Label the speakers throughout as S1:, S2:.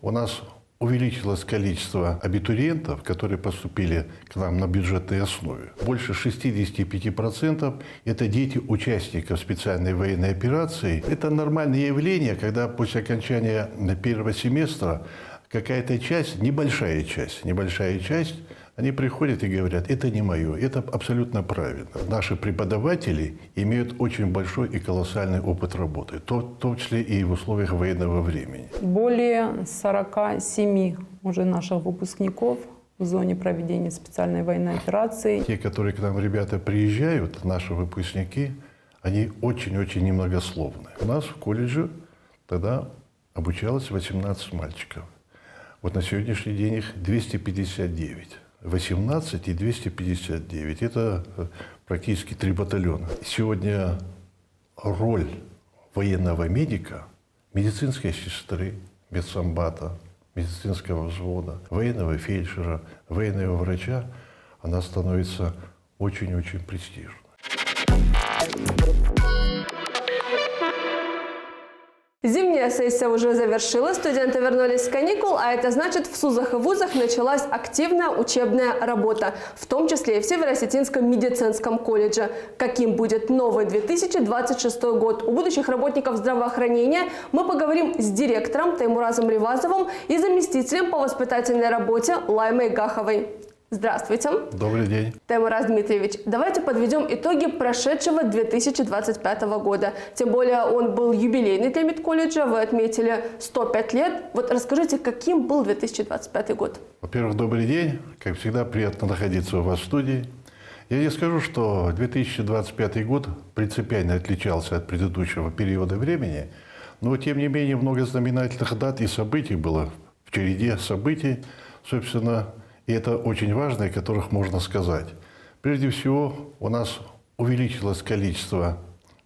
S1: у нас увеличилось количество абитуриентов, которые поступили к нам на бюджетной основе. Больше 65% – это дети участников специальной военной операции. Это нормальное явление, когда после окончания первого семестра какая-то часть, небольшая часть, они приходят и говорят: это не мое, это абсолютно правильно. Наши преподаватели имеют очень большой и колоссальный опыт работы, в том числе и в условиях военного времени.
S2: Более 47 уже наших выпускников в зоне проведения специальной военной операции.
S1: Те, которые к нам, ребята, приезжают, наши выпускники, они очень-очень немногословны. У нас в колледже тогда обучалось 18 мальчиков. Вот на сегодняшний день их 259. 18 и 259. Это практически 3 батальона. Сегодня роль военного медика, медицинской сестры, медсанбата, медицинского взвода, военного фельдшера, военного врача, она становится очень-очень престижной.
S3: Зимняя сессия уже завершилась, студенты вернулись с каникул, а это значит, в СУЗах и вузах началась активная учебная работа, в том числе и в Северо-Осетинском медицинском колледже. Каким будет новый 2026 год у будущих работников здравоохранения, мы поговорим с директором Таймуразом Ривазовым и заместителем по воспитательной работе Лаймой Гаховой. Здравствуйте.
S1: Добрый день.
S3: Таймураз Дмитриевич, давайте подведем итоги прошедшего 2025 года. Тем более он был юбилейный для медколледжа, вы отметили 105 лет. Вот расскажите, каким был 2025 год?
S1: Во-первых, добрый день. Как всегда, приятно находиться у вас в студии. Я не скажу, что 2025 год принципиально отличался от предыдущего периода времени, но, тем не менее, много знаменательных дат и событий было в череде событий, собственно. И это очень важно, о которых можно сказать. Прежде всего, у нас увеличилось количество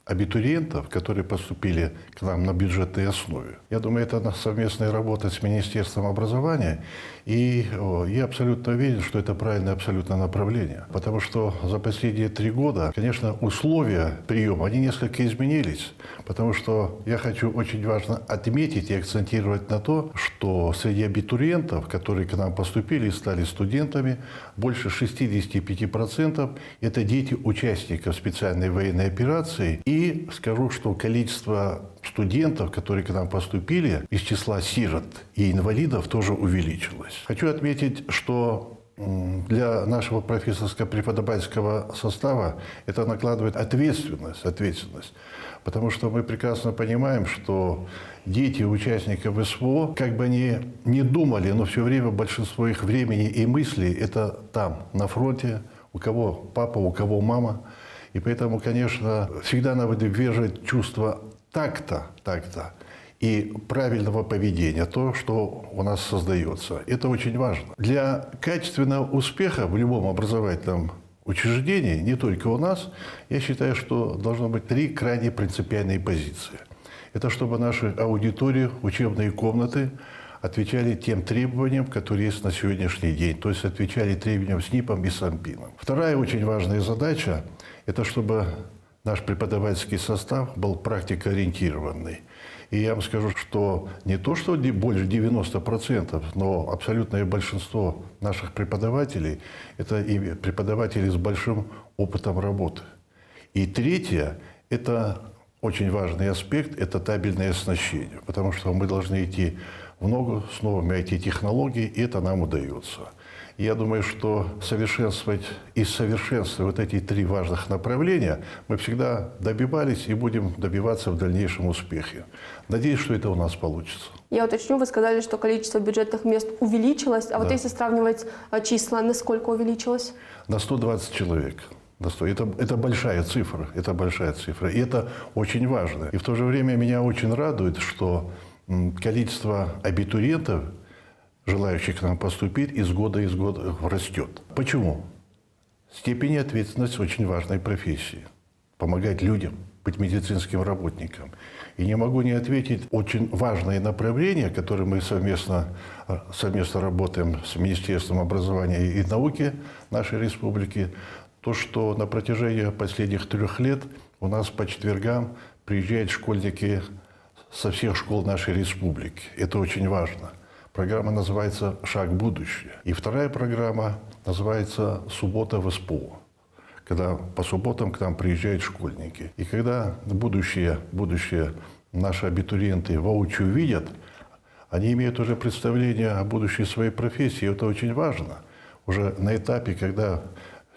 S1: абитуриентов, которые поступили к нам на бюджетной основе. Я думаю, это совместная работа с Министерством образования. И я абсолютно уверен, что это правильное абсолютно направление. Потому что за последние 3 года, конечно, условия приема, они несколько изменились. Потому что я хочу очень важно отметить и акцентировать на то, что среди абитуриентов, которые к нам поступили и стали студентами, больше 65% это дети участников специальной военной операции. И скажу, что количество студентов, которые к нам поступили, из числа сирот и инвалидов тоже увеличилось. Хочу отметить, что для нашего профессорско-преподавательского состава это накладывает ответственность, потому что мы прекрасно понимаем, что дети участников СВО, как бы они ни думали, но все время большинство их времени и мыслей это там, на фронте, у кого папа, у кого мама. И поэтому, конечно, всегда надо выдерживать чувство такта и правильного поведения, то, что у нас создается. Это очень важно. Для качественного успеха в любом образовательном учреждении, не только у нас, я считаю, что должно быть 3 крайне принципиальные позиции. Это чтобы наши аудитории, учебные комнаты отвечали тем требованиям, которые есть на сегодняшний день, то есть отвечали требованиям СНИПом и СанПином. Вторая очень важная задача – это чтобы наш преподавательский состав был практикоориентированный. И я вам скажу, что не то, что больше 90%, но абсолютное большинство наших преподавателей – это и преподаватели с большим опытом работы. И третье – это очень важный аспект – это табельное оснащение, потому что мы должны идти в ногу с новыми IT-технологиями, и это нам удается. Я думаю, что совершенствовать вот эти 3 важных направления мы всегда добивались и будем добиваться в дальнейшем успехе. Надеюсь, что это у нас получится.
S3: Я уточню, вы сказали, что количество бюджетных мест увеличилось, а
S1: да.
S3: вот если сравнивать числа, насколько увеличилось?
S1: На 120 человек. Это большая цифра, и это очень важно. И в то же время меня очень радует, что количество абитуриентов, желающих к нам поступить, из года в год растет. Почему? Степень ответственности очень важной профессии. Помогать людям, быть медицинским работником. И не могу не ответить, очень важное направление, которое мы совместно работаем с Министерством образования и науки нашей республики, то, что на протяжении последних 3 лет у нас по четвергам приезжают школьники со всех школ нашей республики. Это очень важно. Программа называется «Шаг в будущее». И вторая программа называется «Суббота в СПО», когда по субботам к нам приезжают школьники. И когда будущие наши абитуриенты воочию видят, они имеют уже представление о будущей своей профессии. И это очень важно. Уже на этапе, когда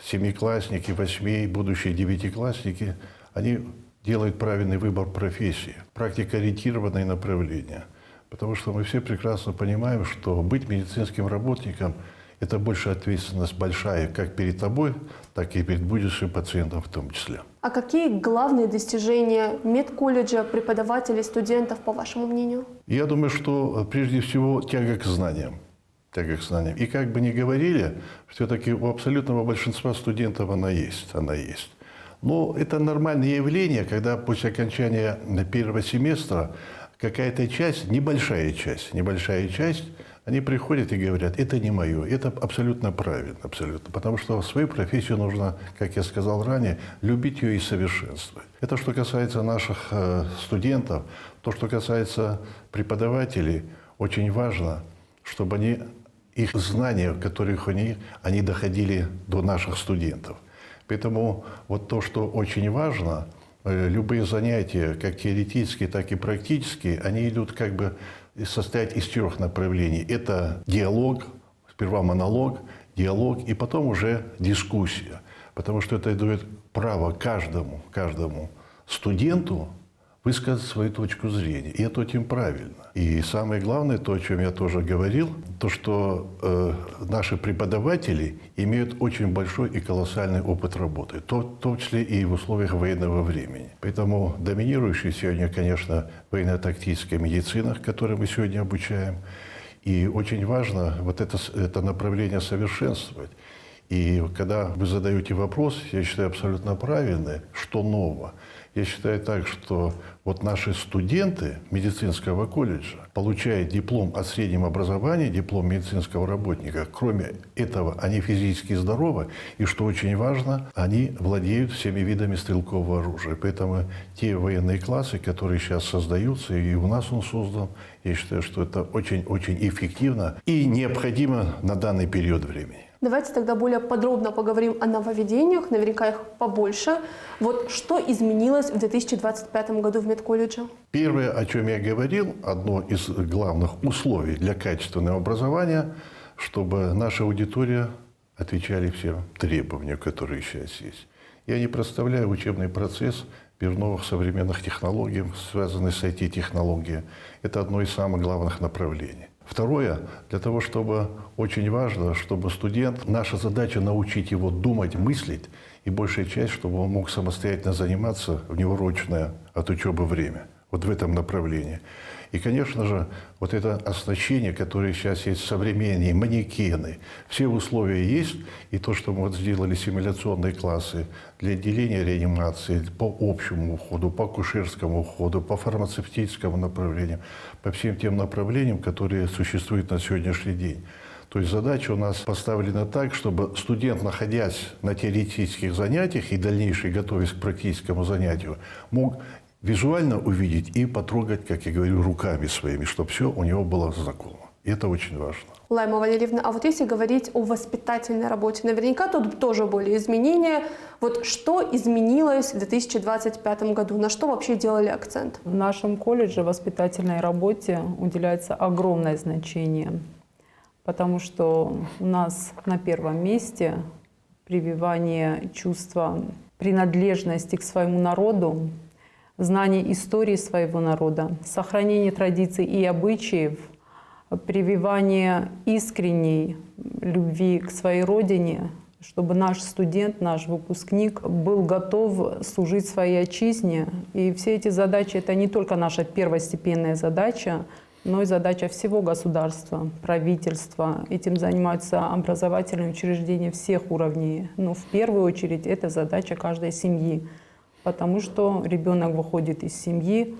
S1: семиклассники, будущие девятиклассники, они делают правильный выбор профессии, практикоориентированные направления. Потому что мы все прекрасно понимаем, что быть медицинским работником – это больше ответственность большая как перед тобой, так и перед будущим пациентом в том числе.
S3: А какие главные достижения медколледжа, преподавателей, студентов, по вашему мнению?
S1: Я думаю, что прежде всего тяга к знаниям. И как бы ни говорили, все-таки у абсолютного большинства студентов она есть. Но это нормальное явление, когда после окончания первого семестра какая-то часть, небольшая часть, они приходят и говорят, это не мое, это абсолютно правильно, абсолютно. Потому что свою профессию нужно, как я сказал ранее, любить ее и совершенствовать. Это что касается наших студентов. То, что касается преподавателей, очень важно, чтобы их знания, которых они доходили до наших студентов. Поэтому вот то, что очень важно, любые занятия, как теоретические, так и практические, они идут как бы состоять из 3 направлений. Это диалог, сперва монолог, диалог и потом уже дискуссия. Потому что это дает право каждому студенту высказать свою точку зрения. И это очень правильно. И самое главное, то, о чем я тоже говорил, то, что наши преподаватели имеют очень большой и колоссальный опыт работы, в том числе и в условиях военного времени. Поэтому доминирующая сегодня, конечно, военно-тактическая медицина, которой мы сегодня обучаем. И очень важно вот это направление совершенствовать. И когда вы задаете вопрос, я считаю абсолютно правильный, что нового. Я считаю так, что вот наши студенты медицинского колледжа получают диплом о среднем образовании, диплом медицинского работника. Кроме этого, они физически здоровы, и, что очень важно, они владеют всеми видами стрелкового оружия. Поэтому те военные классы, которые сейчас создаются, и у нас он создан, я считаю, что это очень-очень эффективно и необходимо на данный период времени.
S3: Давайте тогда более подробно поговорим о нововведениях, наверняка их побольше. Вот что изменилось в 2025 году в медколледже?
S1: Первое, о чем я говорил, одно из главных условий для качественного образования, чтобы наша аудитория отвечали всем требованиям, которые сейчас есть. Я не представляю учебный процесс без новых современных технологий, связанных с IT-технологией. Это одно из самых главных направлений. Второе, для того, чтобы очень важно, чтобы студент, наша задача научить его думать, мыслить, и большая часть, чтобы он мог самостоятельно заниматься в неурочное от учебы время, вот в этом направлении. И, конечно же, вот это оснащение, которое сейчас есть современные, манекены, все условия есть, и то, что мы вот сделали симуляционные классы для отделения реанимации, по общему уходу, по акушерскому уходу, по фармацевтическому направлению, по всем тем направлениям, которые существуют на сегодняшний день. То есть задача у нас поставлена так, чтобы студент, находясь на теоретических занятиях и дальнейшей готовясь к практическому занятию, мог визуально увидеть и потрогать, как я говорю, руками своими, чтобы все у него было знакомо. И это очень важно.
S3: Лайма Валерьевна, а вот если говорить о воспитательной работе, наверняка тут тоже были изменения. Вот что изменилось в 2025 году? На что вообще делали акцент?
S2: В нашем колледже воспитательной работе уделяется огромное значение, потому что у нас на первом месте прививание чувства принадлежности к своему народу, знание истории своего народа, сохранение традиций и обычаев, прививание искренней любви к своей родине, чтобы наш студент, наш выпускник был готов служить своей отчизне. И все эти задачи — это не только наша первостепенная задача, но и задача всего государства, правительства. Этим занимаются образовательные учреждения всех уровней. Но в первую очередь это задача каждой семьи, потому что ребенок выходит из семьи,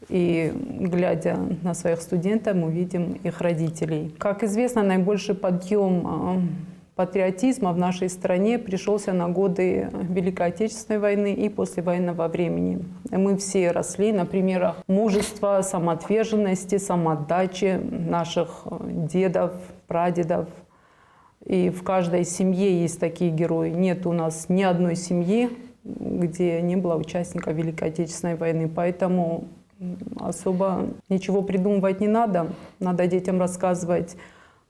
S2: и, глядя на своих студентов, мы видим их родителей. Как известно, наибольший подъем патриотизма в нашей стране пришелся на годы Великой Отечественной войны и послевоенного времени. Мы все росли на примерах мужества, самоотверженности, самоотдачи наших дедов, прадедов. И в каждой семье есть такие герои. Нет у нас ни одной семьи, где не было участников Великой Отечественной войны. Поэтому особо ничего придумывать не надо. Надо детям рассказывать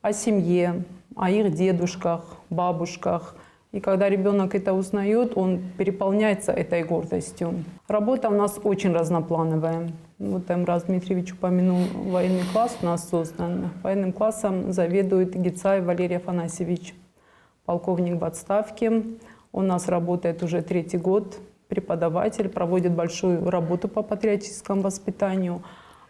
S2: о семье, о их дедушках, бабушках. И когда ребенок это узнает, он переполняется этой гордостью. Работа у нас очень разноплановая. Вот Эмраз Дмитриевич упомянул, военный класс у нас создан. Военным классом заведует Гицаев Валерий Афанасьевич, полковник в отставке. Он у нас работает уже 3-й год, преподаватель, проводит большую работу по патриотическому воспитанию.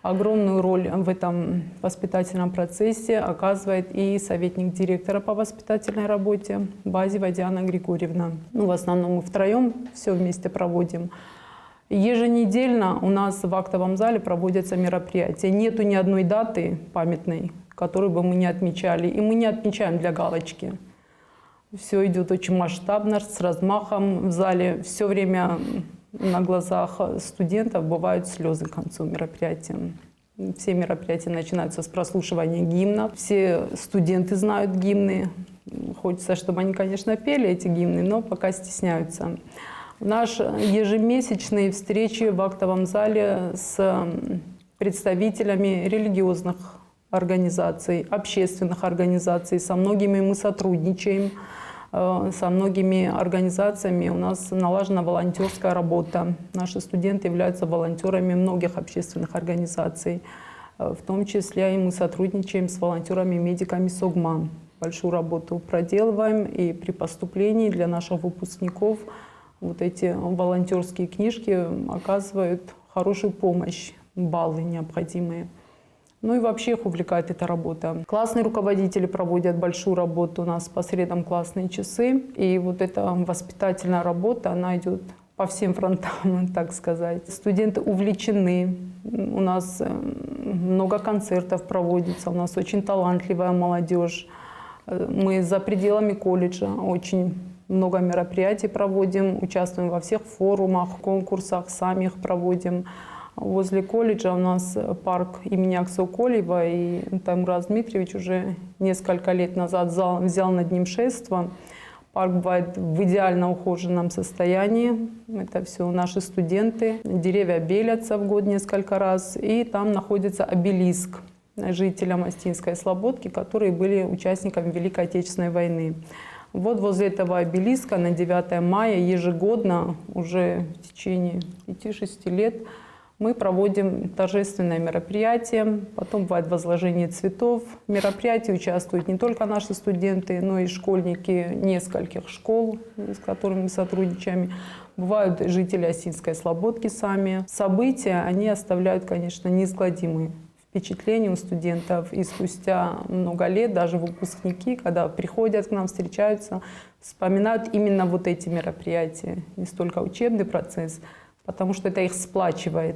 S2: Огромную роль в этом воспитательном процессе оказывает и советник директора по воспитательной работе Базева Диана Григорьевна. В основном мы втроем все вместе проводим. Еженедельно у нас в актовом зале проводятся мероприятия. Нету ни одной даты памятной, которую бы мы не отмечали. И мы не отмечаем для галочки. Все идет очень масштабно, с размахом. В зале все время на глазах студентов бывают слезы к концу мероприятия. Все мероприятия начинаются с прослушивания гимнов. Все студенты знают гимны. Хочется, чтобы они, конечно, пели эти гимны, но пока стесняются. Наши ежемесячные встречи в актовом зале с представителями религиозных организаций, общественных организаций. Со многими мы сотрудничаем. Со многими организациями у нас налажена волонтерская работа. Наши студенты являются волонтерами многих общественных организаций. В том числе и мы сотрудничаем с волонтерами-медиками СОГМА. Большую работу проделываем, и при поступлении для наших выпускников вот эти волонтерские книжки оказывают хорошую помощь, баллы необходимые. И вообще их увлекает эта работа. Классные руководители проводят большую работу у нас по средам, классные часы. И вот эта воспитательная работа, она идет по всем фронтам, так сказать. Студенты увлечены. У нас много концертов проводится, у нас очень талантливая молодежь. Мы за пределами колледжа очень много мероприятий проводим, участвуем во всех форумах, конкурсах, сами их проводим. Возле колледжа у нас парк имени Аксауколева, и Эмраз Дмитриевич уже несколько лет назад взял над ним шефство. Парк бывает в идеально ухоженном состоянии. Это все наши студенты. Деревья белятся в год несколько раз, и там находится обелиск жителям Остинской Слободки, которые были участниками Великой Отечественной войны. Вот возле этого обелиска на 9 мая ежегодно, уже в течение 5-6 лет, мы проводим торжественное мероприятие, потом бывает возложение цветов. В мероприятии участвуют не только наши студенты, но и школьники нескольких школ, с которыми мы сотрудничаем. Бывают жители Остинской Слободки сами. События, они оставляют, конечно, неизгладимые впечатления у студентов. И спустя много лет даже выпускники, когда приходят к нам, встречаются, вспоминают именно вот эти мероприятия. Не столько учебный процесс, потому что это их сплачивает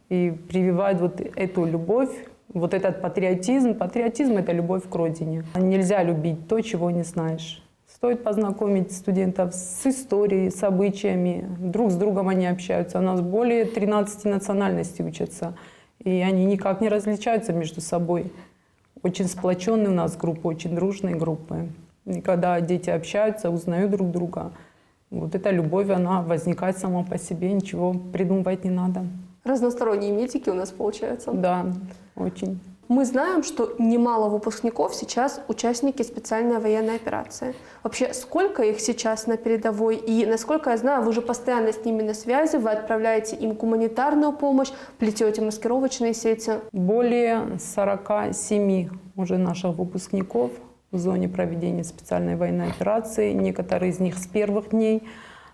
S2: и прививает вот эту любовь, вот этот патриотизм. Патриотизм – это любовь к родине. Нельзя любить то, чего не знаешь. Стоит познакомить студентов с историей, с обычаями. Друг с другом они общаются. У нас более 13 национальностей учатся. И они никак не различаются между собой. Очень сплоченные у нас группы, очень дружные группы. И когда дети общаются, узнают друг друга, вот эта любовь, она возникает сама по себе, ничего придумывать не надо.
S3: Разносторонние медики у нас получаются.
S2: Да, очень.
S3: Мы знаем, что немало выпускников сейчас участники специальной военной операции. Вообще, сколько их сейчас на передовой? И, насколько я знаю, вы же постоянно с ними на связи, вы отправляете им гуманитарную помощь, плетете маскировочные сети.
S2: Более 47 уже наших выпускников в зоне проведения специальной военной операции. Некоторые из них с первых дней.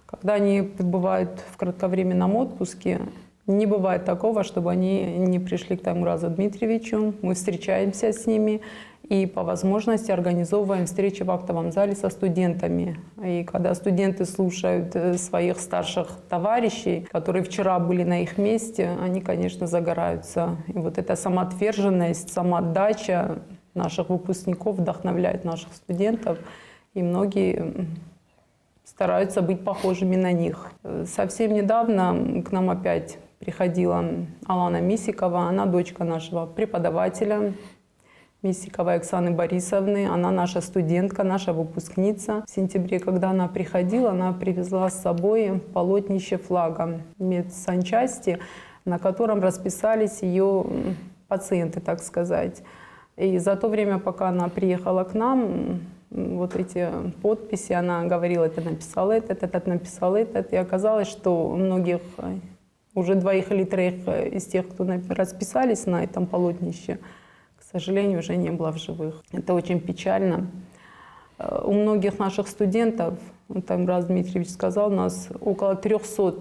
S2: Когда они пребывают в кратковременном отпуске, не бывает такого, чтобы они не пришли к Эмразу Дмитриевичу. Мы встречаемся с ними и по возможности организовываем встречи в актовом зале со студентами. И когда студенты слушают своих старших товарищей, которые вчера были на их месте, они, конечно, загораются. И вот эта самоотверженность, самоотдача наших выпускников вдохновляет наших студентов. и многие стараются быть похожими на них. Совсем недавно к нам опять приходила Алана Мисикова, она дочка нашего преподавателя Мисиковой Оксаны Борисовны. Она наша студентка, наша выпускница. В сентябре, когда она приходила, она привезла с собой полотнище флага медсанчасти, на котором расписались ее пациенты, так сказать. И за то время, пока она приехала к нам, вот эти подписи, она говорила, это написал этот написал этот. И оказалось, что у многих, уже 2 или 3 из тех, кто расписались на этом полотнище, к сожалению, уже не было в живых. Это очень печально. У многих наших студентов, там Раз Дмитриевич сказал, у нас около 300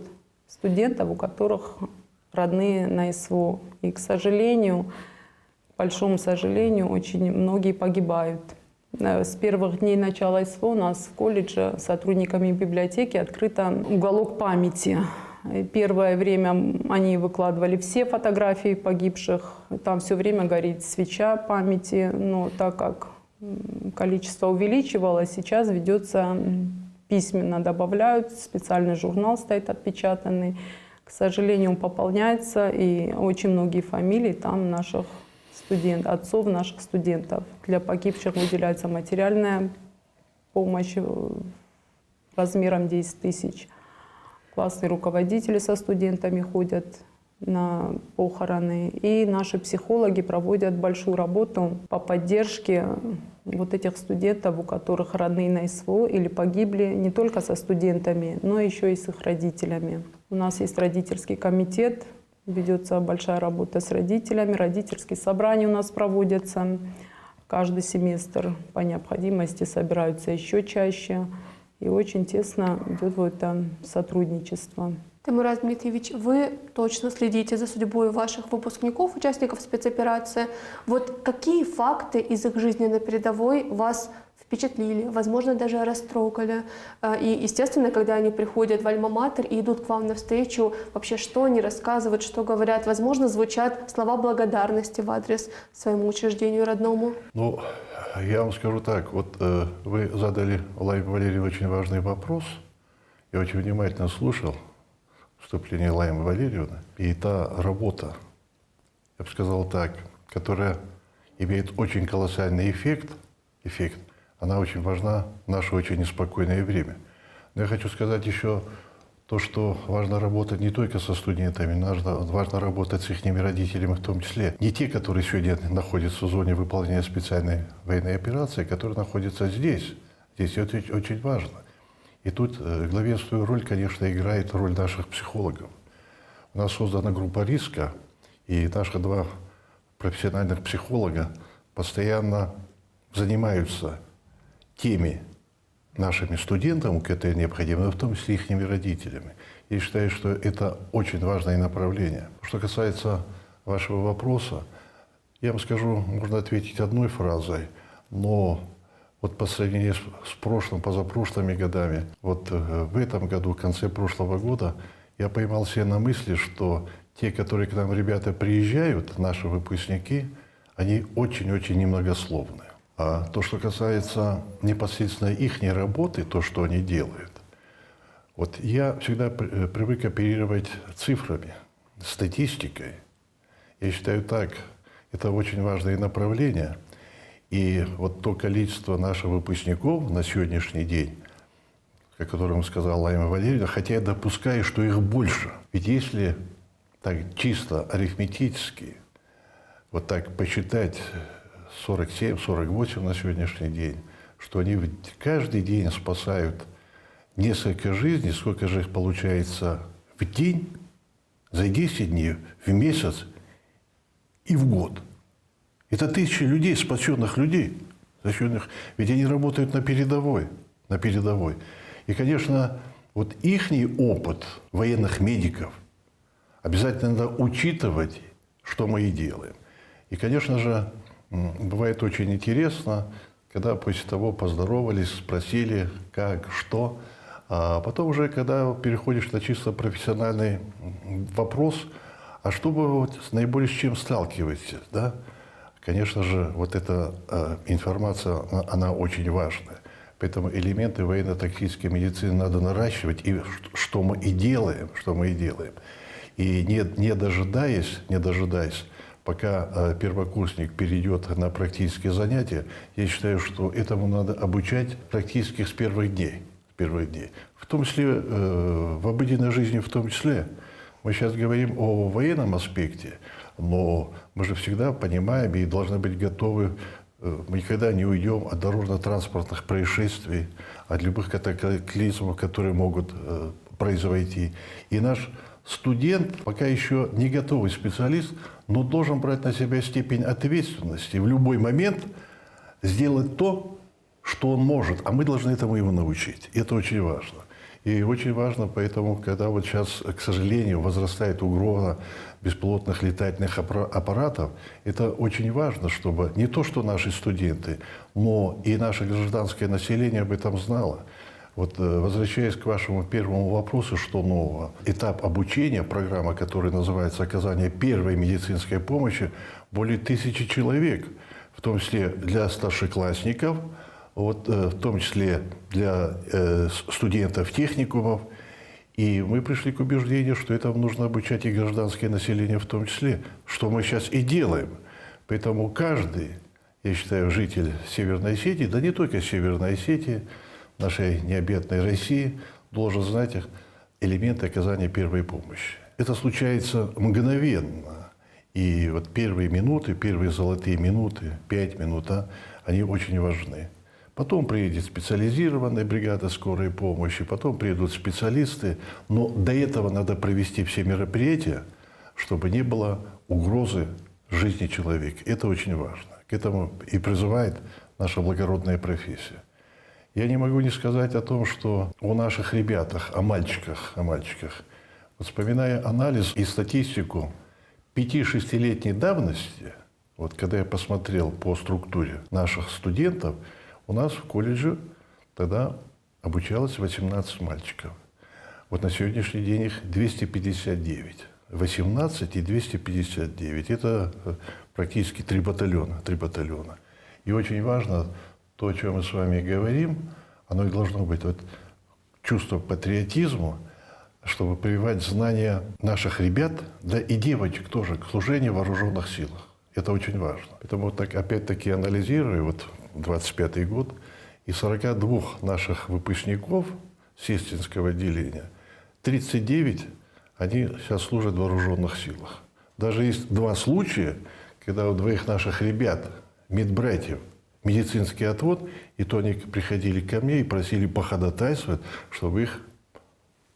S2: студентов, у которых родные на СВО. И, к сожалению, к большому сожалению, очень многие погибают. С первых дней начала СВО у нас в колледже сотрудниками библиотеки открыт уголок памяти. Первое время они выкладывали все фотографии погибших. Там все время горит свеча памяти. Но так как количество увеличивалось, сейчас ведется письменно, добавляют. Специальный журнал стоит отпечатанный. К сожалению, он пополняется. И очень многие фамилии там наших студентов, отцов наших студентов. Для погибших выделяется материальная помощь размером 10 тысяч. Классные руководители со студентами ходят на похороны. И наши психологи проводят большую работу по поддержке вот этих студентов, у которых родные на СВО или погибли не только со студентами, но еще и с их родителями. У нас есть родительский комитет, ведется большая работа с родителями, родительские собрания у нас проводятся каждый семестр. По необходимости собираются еще чаще. И очень тесно идет вот это сотрудничество.
S3: Тимураз Дмитриевич, вы точно следите за судьбой ваших выпускников, участников спецоперации. Вот какие факты из их жизни на передовой вас впечатлили, возможно, даже растрогали? И, естественно, когда они приходят в Альма-Матер и идут к вам навстречу, вообще что они рассказывают, что говорят? Возможно, звучат слова благодарности в адрес своему учреждению родному?
S1: Ну, я вам скажу так. Вот вы задали, Лайме Валерьевне, очень важный вопрос. Я очень внимательно слушал вступление Лаймы Валерьевны. И та работа, я бы сказал так, которая имеет очень колоссальный эффект, она очень важна в наше очень неспокойное время. Но я хочу сказать еще то, что важно работать не только со студентами, важно работать с их родителями в том числе. Не те, которые сегодня находятся в зоне выполнения специальной военной операции, которые находятся здесь. Здесь это очень важно. И тут главенствующую роль, конечно, играет роль наших психологов. У нас создана группа риска, и наши 2 профессиональных психолога постоянно занимаются теми нашими студентами, которые необходимы, в том числе их родителями. Я считаю, что это очень важное направление. Что касается вашего вопроса, я вам скажу, можно ответить одной фразой, но вот по сравнению с прошлым, позапрошлыми годами, вот в этом году, в конце прошлого года, я поймал себя на мысли, что те, которые к нам, ребята, приезжают, наши выпускники, они очень-очень немногословны. А то, что касается непосредственно их работы, то, что они делают, вот я всегда привык оперировать цифрами, статистикой. Я считаю так, это очень важное направление. И вот то количество наших выпускников на сегодняшний день, о котором сказала Лайма Валерьевна, хотя я допускаю, что их больше. Ведь если так чисто арифметически вот так посчитать 47-48 на сегодняшний день, что они каждый день спасают несколько жизней, сколько же их получается в день, за 10 дней, в месяц и в год. Это 1000 людей, спасенных людей. Ведь они работают на передовой. И, конечно, вот их опыт военных медиков обязательно надо учитывать, что мы и делаем. И, конечно же, бывает очень интересно, когда после того поздоровались, спросили, как, что. А потом уже, когда переходишь на чисто профессиональный вопрос, а что вы вот наиболее с чем сталкиваетесь, да? Конечно же, вот эта информация, она очень важная. Поэтому элементы военно-тактической медицины надо наращивать, и что мы и делаем, И не дожидаясь, пока первокурсник перейдет на практические занятия, я считаю, что этому надо обучать практически с первых дней. В том числе, в обыденной жизни в том числе. Мы сейчас говорим о военном аспекте, но мы же всегда понимаем и должны быть готовы. Мы никогда не уйдем от дорожно-транспортных происшествий, от любых катаклизмов, которые могут произойти. И наш студент, пока еще не готовый специалист, но должен брать на себя степень ответственности в любой момент сделать то, что он может, а мы должны этому его научить. Это очень важно. И очень важно, поэтому, когда вот сейчас, к сожалению, возрастает угроза беспилотных летательных аппаратов, это очень важно, чтобы не то, что наши студенты, но и наше гражданское население об этом знало. Вот возвращаясь к вашему первому вопросу, что нового? Этап обучения, программа, которая называется «Оказание первой медицинской помощи», более 1000 человек, в том числе для старшеклассников, в том числе для студентов техникумов. И мы пришли к убеждению, что этому нужно обучать и гражданское население в том числе, что мы сейчас и делаем. Поэтому каждый, я считаю, житель Северной Осетии, да не только Северной Осетии, нашей необъятной России, должен знать элементы оказания первой помощи. Это случается мгновенно. И вот первые минуты, первые золотые минуты, 5 минут, они очень важны. Потом приедет специализированная бригада скорой помощи, потом приедут специалисты. Но до этого надо провести все мероприятия, чтобы не было угрозы жизни человека. Это очень важно. К этому и призывает наша благородная профессия. Я не могу не сказать о том, что о наших ребятах, о мальчиках. Вот вспоминая анализ и статистику 5-6-летней давности, вот когда я посмотрел по структуре наших студентов, у нас в колледже тогда обучалось 18 мальчиков. Вот на сегодняшний день их 259. 18 и 259. Это практически 3 батальона. И очень важно то, о чем мы с вами говорим, оно и должно быть вот, чувство патриотизма, чтобы прививать знания наших ребят, да и девочек тоже, к служению в вооруженных силах. Это очень важно. Поэтому вот так, опять-таки анализируя, вот 25-й год, из 42 наших выпускников сестринского отделения, 39, они сейчас служат в вооруженных силах. Даже есть 2 случая, когда у 2 наших ребят, медбратьев, медицинский отвод, и то они приходили ко мне и просили походатайствовать, чтобы их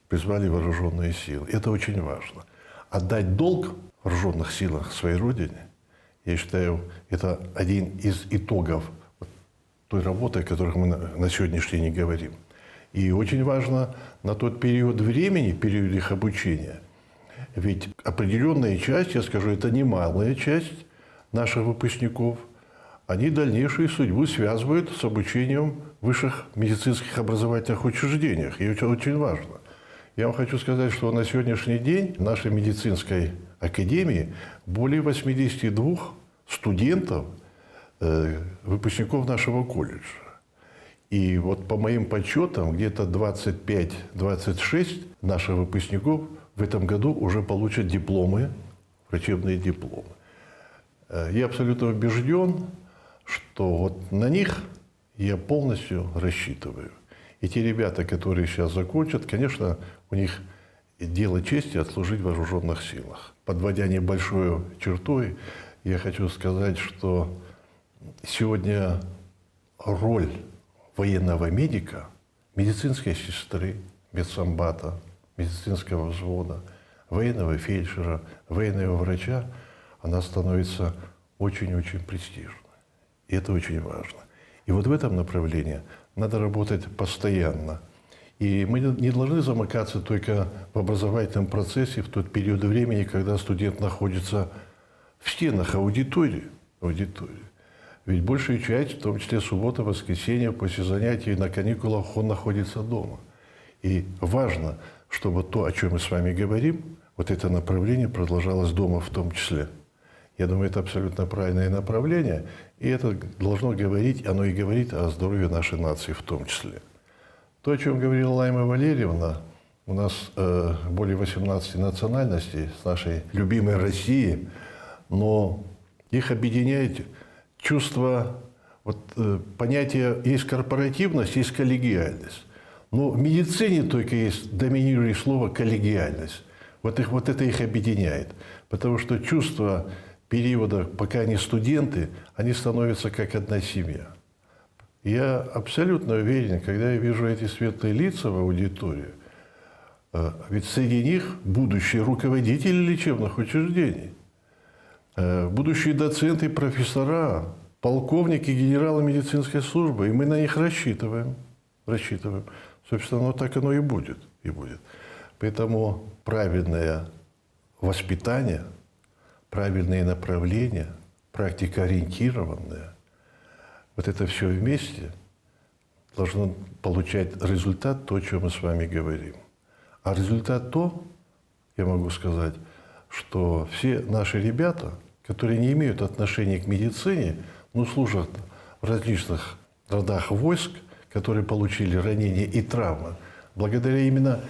S1: призвали в вооруженные силы. Это очень важно. Отдать долг в вооруженных силах своей родине, я считаю, это один из итогов той работы, о которой мы на сегодняшний день говорим. И очень важно на тот период времени, период их обучения, ведь определенная часть, я скажу, это немалая часть наших выпускников, они дальнейшую судьбу связывают с обучением в высших медицинских образовательных учреждениях. И это очень важно. Я вам хочу сказать, что на сегодняшний день в нашей медицинской академии более 82 студентов, выпускников нашего колледжа. И вот по моим подсчетам, где-то 25-26 наших выпускников в этом году уже получат дипломы, врачебные дипломы. Я абсолютно убежден, что вот на них я полностью рассчитываю. И те ребята, которые сейчас закончат, конечно, у них дело чести отслужить в вооруженных силах. Подводя небольшую чертой, я хочу сказать, что сегодня роль военного медика, медицинской сестры, медсанбата, медицинского взвода, военного фельдшера, военного врача, она становится очень-очень престижной. И это очень важно. И вот в этом направлении надо работать постоянно. И мы не должны замыкаться только в образовательном процессе в тот период времени, когда студент находится в стенах аудитории. Ведь большая часть, в том числе суббота, воскресенье, после занятий на каникулах, он находится дома. И важно, чтобы то, о чем мы с вами говорим, вот это направление продолжалось дома в том числе. Я думаю, это абсолютно правильное направление, и это должно говорить, оно и говорит о здоровье нашей нации в том числе. То, о чем говорила Лайма Валерьевна, у нас более 18 национальностей с нашей любимой России, но их объединяет чувство, понятие есть корпоративность, есть коллегиальность. Но в медицине только есть доминирующее слово коллегиальность. Вот это их объединяет. Потому что чувство периода, пока они студенты, они становятся как одна семья. Я абсолютно уверен, когда я вижу эти светлые лица в аудитории, ведь среди них будущие руководители лечебных учреждений, будущие доценты, профессора, полковники, генералы медицинской службы. И мы на них рассчитываем. Собственно, так оно и будет. Поэтому правильное воспитание, правильные направления, практика ориентированная, вот это все вместе должно получать результат, то, о чем мы с вами говорим. А результат то, я могу сказать, что все наши ребята, которые не имеют отношения к медицине, но служат в различных родах войск, которые получили ранения и травмы, благодаря именно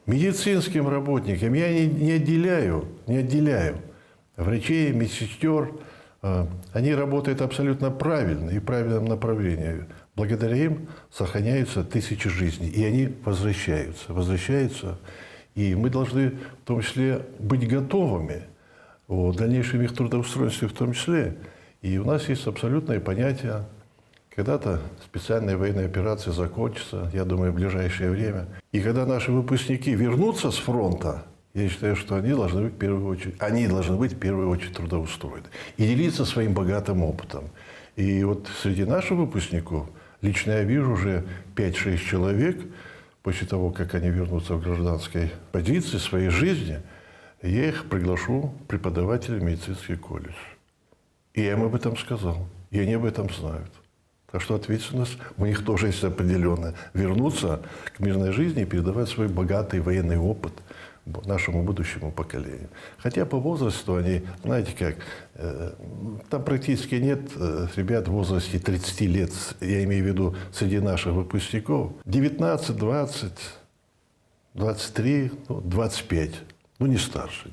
S1: медицинским работникам, я не отделяю врачей, медсестер, они работают абсолютно правильно и в правильном направлении. Благодаря им сохраняются тысячи жизней, и они возвращаются. И мы должны в том числе быть готовыми в дальнейшем их трудоустройстве в том числе. И у нас есть абсолютное понятие, когда-то специальная военная операция закончится, я думаю, в ближайшее время. И когда наши выпускники вернутся с фронта, я считаю, что они должны быть в первую очередь трудоустроены и делиться своим богатым опытом. И вот среди наших выпускников лично я вижу уже 5-6 человек, после того, как они вернутся в гражданской позиции своей жизни, я их приглашу преподавателя в медицинский колледж. И я им об этом сказал, и они об этом знают. Так что ответственность у них тоже есть определенная. Вернуться к мирной жизни и передавать свой богатый военный опыт нашему будущему поколению. Хотя по возрасту они, знаете как, там практически нет ребят в возрасте 30 лет, я имею в виду среди наших выпускников, 19, 20, 23, 25, не старше.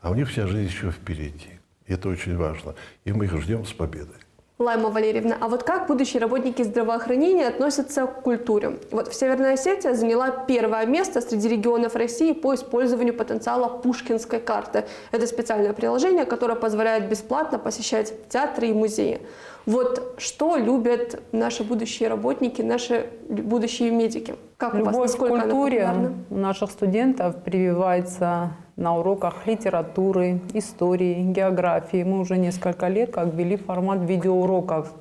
S1: А у них вся жизнь еще впереди. И это очень важно. И мы их ждем с победой.
S3: Лайма Валерьевна, а вот как будущие работники здравоохранения относятся к культуре? Вот в Северной Осетии заняла первое место среди регионов России по использованию потенциала Пушкинской карты. Это специальное приложение, которое позволяет бесплатно посещать театры и музеи. Вот что любят наши будущие работники, наши будущие медики? Как у вас?
S2: Любовь к
S3: Насколько она
S2: культуре
S3: популярна?
S2: у наших студентов прививается на уроках литературы, истории, географии. Мы уже несколько лет как ввели формат видеоуроков.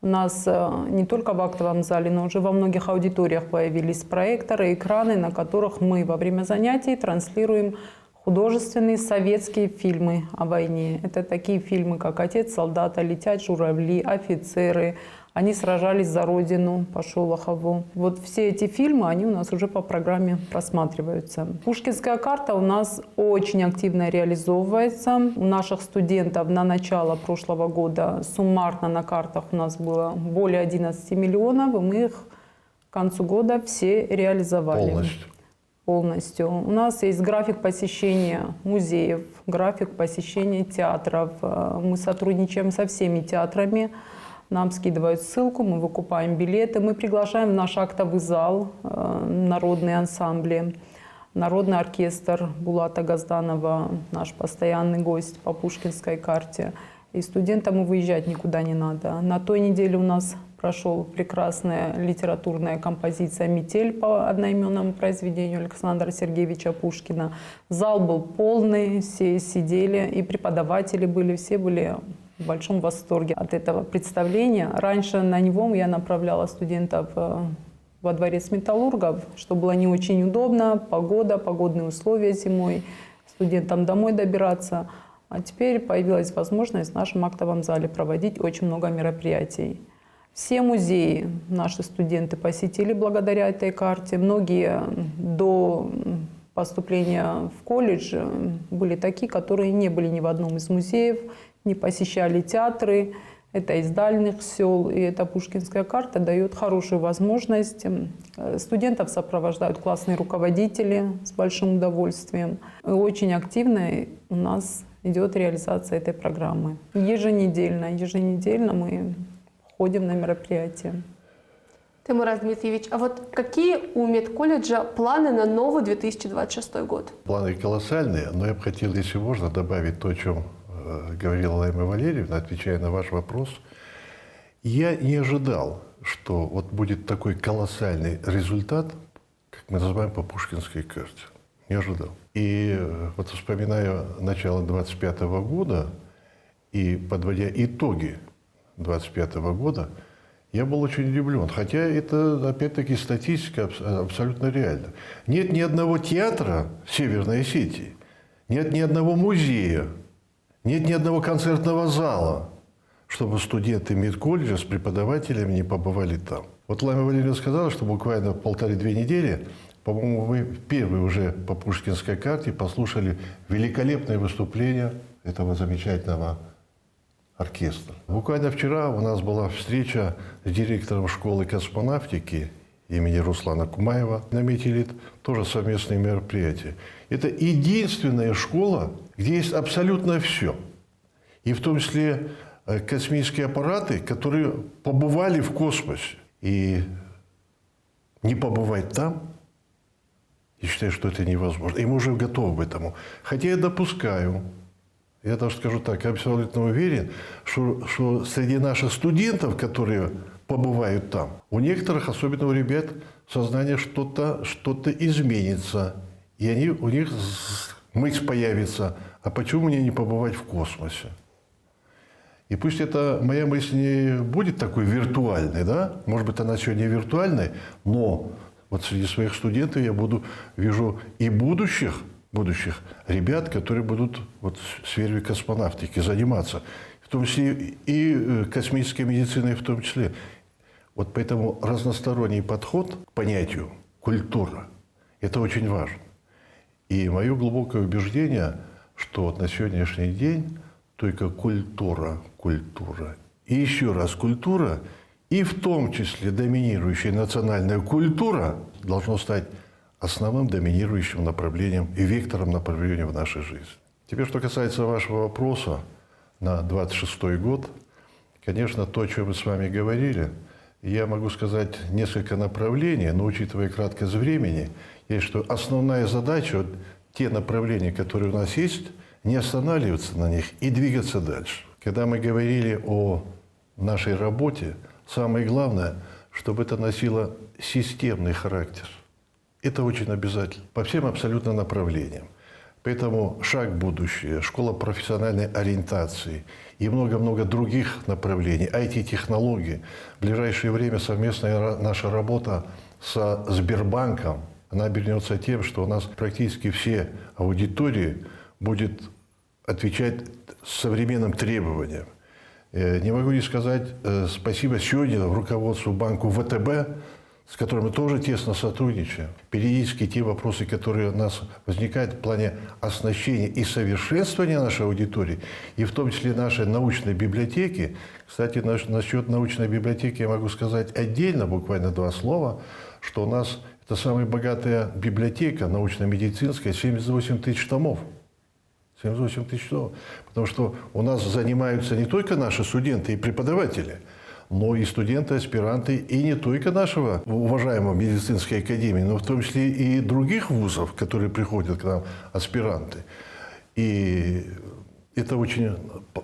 S2: У нас не только в актовом зале, но уже во многих аудиториях появились проекторы, экраны, на которых мы во время занятий транслируем художественные советские фильмы о войне. Это такие фильмы, как «Отец солдата», «Летят журавли», «Офицеры». Они сражались за Родину по Шолохову. Вот все эти фильмы, они у нас уже по программе просматриваются. Пушкинская карта у нас очень активно реализовывается. У наших студентов на начало прошлого года суммарно на картах у нас было более 11 миллионов, и мы их к концу года все реализовали. Полностью. У нас есть график посещения музеев, график посещения театров. Мы сотрудничаем со всеми театрами. Нам скидывают ссылку, мы выкупаем билеты, мы приглашаем в наш актовый зал народные ансамбли. Народный оркестр Булата Газданова, наш постоянный гость по Пушкинской карте. И студентам и выезжать никуда не надо. На той неделе у нас прошел прекрасная литературная композиция «Метель» по одноименному произведению Александра Сергеевича Пушкина. Зал был полный, все сидели, и преподаватели были, все были в большом восторге от этого представления. Раньше на него я направляла студентов во дворец металлургов, что было не очень удобно, погодные условия зимой, студентам домой добираться. А теперь появилась возможность в нашем актовом зале проводить очень много мероприятий. Все музеи наши студенты посетили благодаря этой карте. Многие до поступления в колледж были такие, которые не были ни в одном из музеев, не посещали театры. Это из дальних сел, и эта Пушкинская карта дает хорошую возможность. Студентов сопровождают классные руководители с большим удовольствием. И очень активно у нас идет реализация этой программы. Еженедельно мы ходим на мероприятия.
S3: Тимураз Дмитриевич, а вот какие у медколледжа планы на новый 2026 год?
S1: Планы колоссальные, но я бы хотел, если можно, добавить то, о чем говорила Лайма Валерьевна, отвечая на ваш вопрос. Я не ожидал, что вот будет такой колоссальный результат, как мы называем по Пушкинской карте. Не ожидал. И вот вспоминаю начало 25 года и подводя итоги 25 года, я был очень удивлен. Хотя это, опять-таки, статистика абсолютно реальна. Нет ни одного театра в Северной Осетии, нет ни одного музея, нет ни одного концертного зала, чтобы студенты медколледжа с преподавателями не побывали там. Вот Лайма Валерьевна сказала, что буквально 1,5-2 недели, по-моему, вы первые уже по Пушкинской карте послушали великолепное выступление этого замечательного оркестра. Буквально вчера у нас была встреча с директором школы космонавтики имени Руслана Кумаева. Наметили тоже совместные мероприятия. Это единственная школа, где есть абсолютно все. И в том числе космические аппараты, которые побывали в космосе. И не побывать там, я считаю, что это невозможно. И мы уже готовы к этому. Хотя я допускаю, я даже скажу так, я абсолютно уверен, что среди наших студентов, которые побывают там, у некоторых, особенно у ребят, сознание что-то изменится. И у них мысль появится, а почему мне не побывать в космосе? И пусть эта моя мысль не будет такой виртуальной, да? Может быть, она сегодня виртуальной, но вот среди своих студентов я вижу и будущих ребят, которые будут вот в сфере космонавтики заниматься, в том числе и космической медициной в том числе. Вот поэтому разносторонний подход к понятию культура – это очень важно. И мое глубокое убеждение, что вот на сегодняшний день только культура. И еще раз культура, и в том числе доминирующая национальная культура должно стать основным доминирующим направлением и вектором направления в нашей жизни. Теперь, что касается вашего вопроса на 26 год, конечно, то, о чем мы с вами говорили, я могу сказать несколько направлений, но учитывая краткость времени, есть, что основная задача, вот, те направления, которые у нас есть, не останавливаться на них и двигаться дальше. Когда мы говорили о нашей работе, самое главное, чтобы это носило системный характер. Это очень обязательно. По всем абсолютно направлениям. Поэтому шаг в будущее, школа профессиональной ориентации и много-много других направлений, IT-технологии. В ближайшее время совместная наша работа со Сбербанком, она обернется тем, что у нас практически все аудитории будет отвечать современным требованиям. Не могу не сказать спасибо сегодня руководству банку ВТБ, с которым мы тоже тесно сотрудничаем. Периодически те вопросы, которые у нас возникают в плане оснащения и совершенствования нашей аудитории, и в том числе нашей научной библиотеки. Кстати, насчет научной библиотеки я могу сказать отдельно, буквально 2 слова, что у нас это самая богатая библиотека научно-медицинская, 78 тысяч томов. 78 тысяч томов. Потому что у нас занимаются не только наши студенты и преподаватели, но и студенты, аспиранты, и не только нашего уважаемого медицинской академии, но в том числе и других вузов, которые приходят к нам, аспиранты. И это очень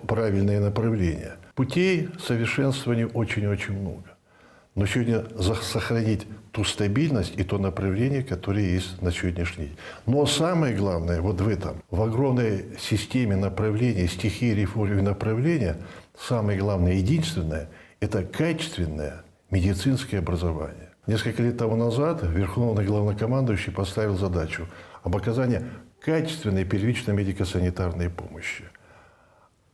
S1: правильное направление. Путей совершенствования очень-очень много. Но сегодня сохранить ту стабильность и то направление, которое есть на сегодняшний день. Но самое главное вот в этом, в огромной системе направлений, стихии реформы направления, самое главное, единственное – это качественное медицинское образование. Несколько лет тому назад Верховный главнокомандующий поставил задачу об оказании качественной первичной медико-санитарной помощи.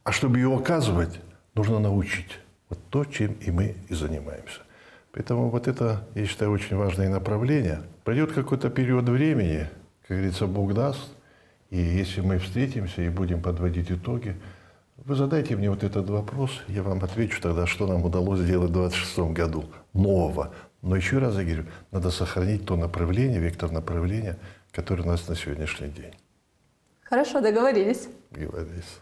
S1: А чтобы ее оказывать, нужно научить. Вот то, чем и мы и занимаемся. Поэтому вот это, я считаю, очень важное направление. Пройдет какой-то период времени, как говорится, Бог даст. И если мы встретимся и будем подводить итоги, вы задайте мне вот этот вопрос, я вам отвечу тогда, что нам удалось сделать в 2026 году нового. Но еще раз я говорю, надо сохранить то направление, вектор направления, который у нас на сегодняшний день.
S3: Хорошо, договорились.
S1: Договорились.